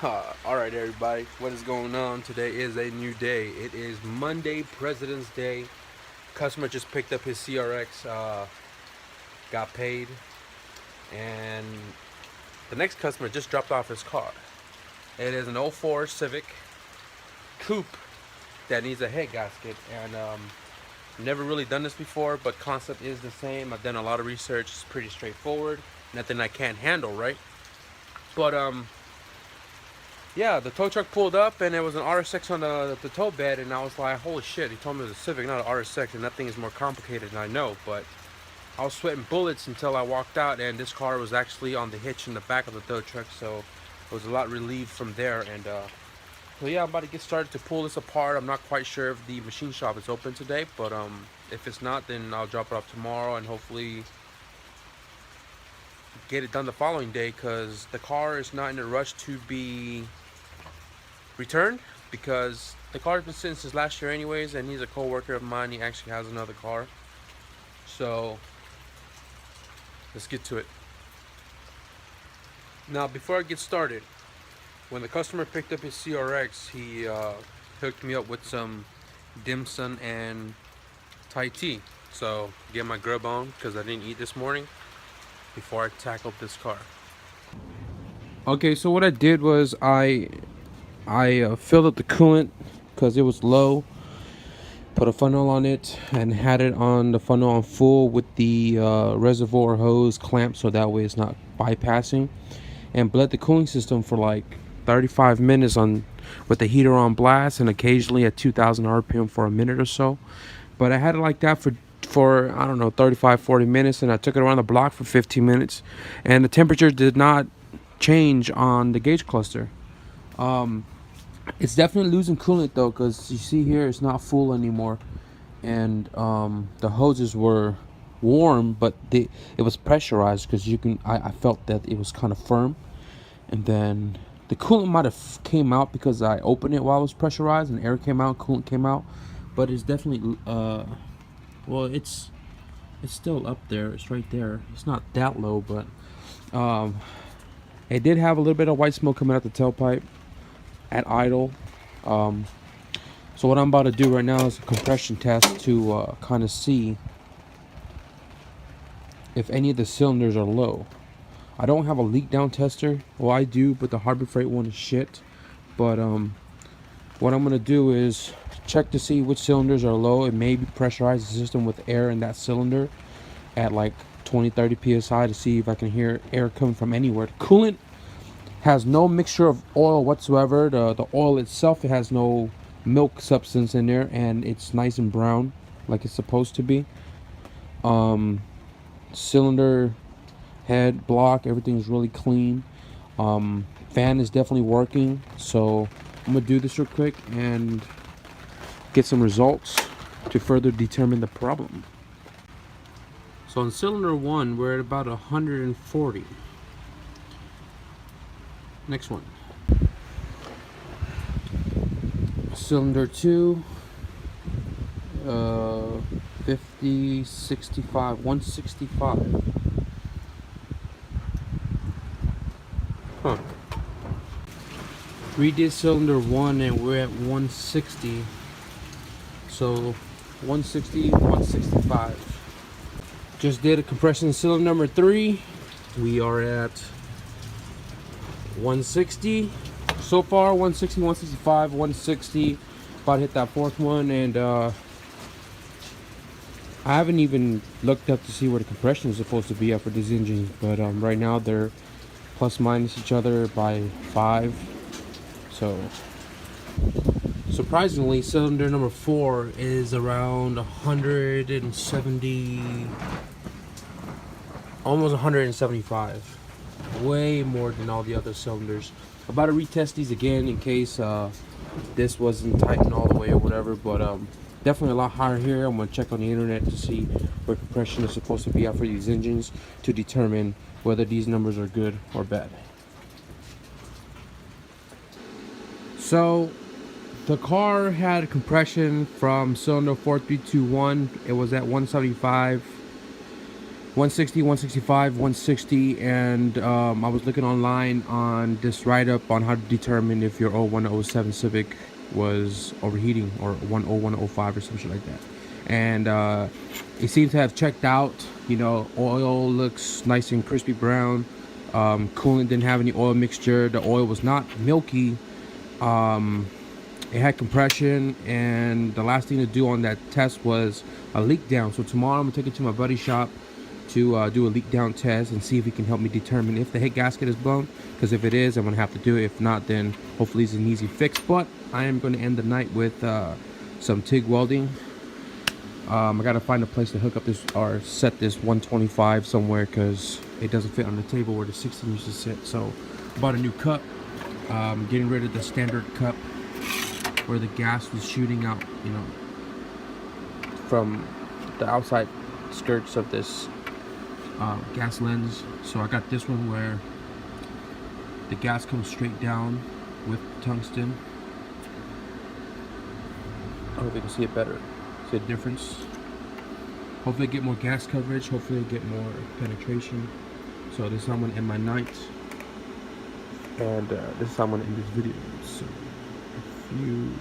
Alright everybody, what is going on? Today is a new day. It is Monday, President's Day. Customer just picked up his CRX, got paid, and the next customer just dropped off his car. It is an '04 Civic Coupe that needs a head gasket, and never really done this before, but concept is the same. I've done a lot of research. It's pretty straightforward. Nothing I can't handle, right? But yeah, the tow truck pulled up and there was an RS6 on the tow bed, and I was like, holy shit, he told me it was a Civic, not an RS6, and that thing is more complicated than I know. But I was sweating bullets until I walked out, and this car was actually on the hitch in the back of the tow truck, so I was a lot relieved from there. And so yeah, I'm about to get started to pull this apart. I'm not quite sure if the machine shop is open today, but if it's not, then I'll drop it off tomorrow and hopefully get it done the following day, because the car is not in a rush to be returned, because the car's been sitting since last year anyways, and he's a co-worker of mine. He actually has another car, so let's get to it. Now, before I get started, when the customer picked up his CRX, he hooked me up with some dim sum and Thai tea, so get my grub on because I didn't eat this morning before I tackled this car. Okay, so what I did was I filled up the coolant because it was low, put a funnel on it, and had it on the funnel on full with the reservoir hose clamped so that way it's not bypassing, and bled the cooling system for like 35 minutes on with the heater on blast, and occasionally at 2000 RPM for a minute or so. But I had it like that for I don't know, 35-40 minutes, and I took it around the block for 15 minutes, and the temperature did not change on the gauge cluster. It's definitely losing coolant though, because you see here it's not full anymore, and the hoses were warm, but it was pressurized, because I felt that it was kind of firm, and then the coolant might have came out because I opened it while it was pressurized and air came out, coolant came out. But it's definitely well, it's still up there, it's right there, it's not that low, but it did have a little bit of white smoke coming out the tailpipe at idle. So what I'm about to do right now is a compression test to kind of see if any of the cylinders are low. I don't have a leak down tester. Well, I do, but the Harbor Freight one is shit. But what I'm gonna do is check to see which cylinders are low and maybe pressurize the system with air in that cylinder at like 20-30 psi to see if I can hear air coming from anywhere. The coolant has no mixture of oil whatsoever. The oil itself, it has no milk substance in there, and it's nice and brown like it's supposed to be. Cylinder head block, everything's really clean. Fan is definitely working, so I'm gonna do this real quick and get some results to further determine the problem. So on cylinder 1 we're at about 140. Next one, cylinder 2, 50, 65, 165. Huh. Redid cylinder 1 and we're at 160. So 160, 165. Just did a compression cylinder number 3. We are at 160 so far. 160, 165, 160. About to hit that fourth one, and I haven't even looked up to see where the compression is supposed to be at for these engines, but right now they're plus minus each other by 5. So surprisingly, cylinder number 4 is around 170, almost 175. Way more than all the other cylinders. I'm about to retest these again in case this wasn't tightened all the way or whatever, but definitely a lot higher here. I'm gonna check on the internet to see where compression is supposed to be at for these engines to determine whether these numbers are good or bad. So the car had compression from cylinder 4321. It was at 175. 160, 165, 160, and I was looking online on this write-up on how to determine if your 0107 Civic was overheating, or 10105 or something like that. And it seems to have checked out. You know, oil looks nice and crispy brown. Coolant didn't have any oil mixture. The oil was not milky. It had compression, and the last thing to do on that test was a leak down. So tomorrow I'm gonna take it to my buddy's shop to do a leak down test and see if he can help me determine if the head gasket is blown, because if it is, I'm gonna have to do it. If not, then hopefully it's an easy fix. But I am going to end the night with some TIG welding. I gotta find a place to hook up this, or set this 125 somewhere, because it doesn't fit on the table where the 16 used to sit. So I bought a new cup, getting rid of the standard cup where the gas was shooting out, you know, from the outside skirts of this gas lens. So I got this one where the gas comes straight down with tungsten. I hope you can see it better. See the difference? Hopefully I get more gas coverage, hopefully I get more penetration. So this is how I'm gonna end my night, and this is how I'm gonna end this video. So if you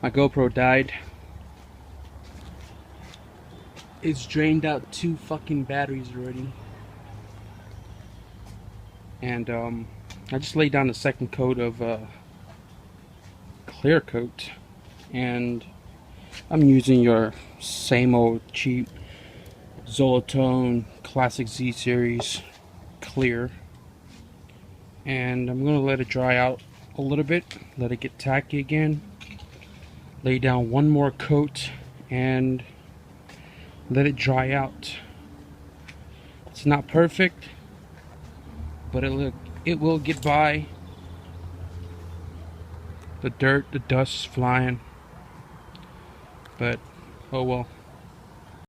My GoPro died. It's drained out 2 fucking batteries already. And I just laid down the second coat of clear coat, and I'm using your same old cheap Zolatone Classic Z Series clear, and I'm gonna let it dry out a little bit, let it get tacky again, lay down one more coat and let it dry out. It's not perfect, but it will get by. The dirt, the dust's flying, but oh well.